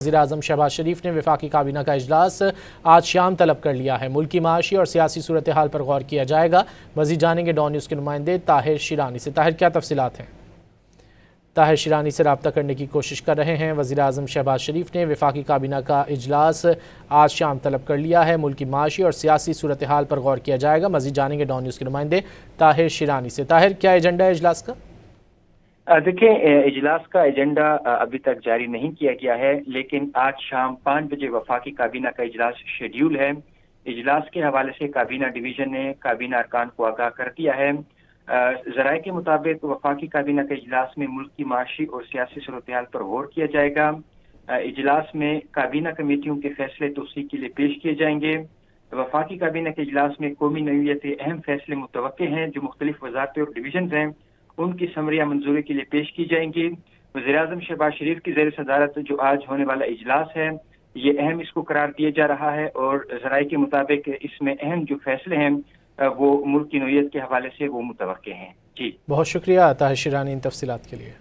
वज़ीर-ए-आज़म शहबाज शरीफ ने वफाकी काबीना का इजलास आज शाम तलब कर लिया है। मुल्की माशी और सियासी सूरत हाल पर गौर किया जाएगा। मज़ीद जानेंगे डॉन न्यूज़ के नुमाइंदे ताहिर शिरानी से। ताहिर, क्या तफसीलात हैं? ताहिर शिरानी से रब्ता करने की कोशिश कर रहे हैं। वज़ीर-ए-आज़म शहबाज शरीफ ने वफाकी काबीना का इजलास आज शाम तलब कर लिया है। मुल्की माशी और सियासी सूरत हाल पर गौर किया जाएगा। मज़ीद जानेंगे डॉन न्यूज़ के नुमाइंदे ताहिर शिरानी से। ताहिर, क्या एजेंडा है इजलास का? देखिए, इजलास का एजेंडा अभी तक जारी नहीं किया गया है, लेकिन आज शाम 5 बजे वफाकी काबीना का इजलास शेड्यूल है। इजलास के हवाले से काबीना डिवीजन ने काबीना अरकान को आगाह कर दिया है। ज़राए के मुताबिक वफाकी काबीना के इजलास में मुल्क की माशी और सियासी सूरत-ए-हाल पर गौर किया जाएगा। इजलास में काबीना कमेटियों के फैसले तौसीक के लिए पेश किए जाएंगे। वफाकी काबीना के इजलास में कौमी नौइयत अहम फैसले मुतवक्के हैं जो मुख्तलिफ वज़ारतें और डिवीजन हैं, उनकी समरियाँ मंजूरी के लिए पेश की जाएंगी। वज़ीर-ए-आज़म शहबाज शरीफ की ज़ेर सदारत जो आज होने वाला इजलास है, ये अहम इसको करार दिया जा रहा है और ज़राए के मुताबिक इसमें अहम जो फैसले हैं वो मुल्क की नौइयत के हवाले से वो मुतवक्के हैं। जी, बहुत शुक्रिया ताहिर शिरानी इन तफसीलात के लिए।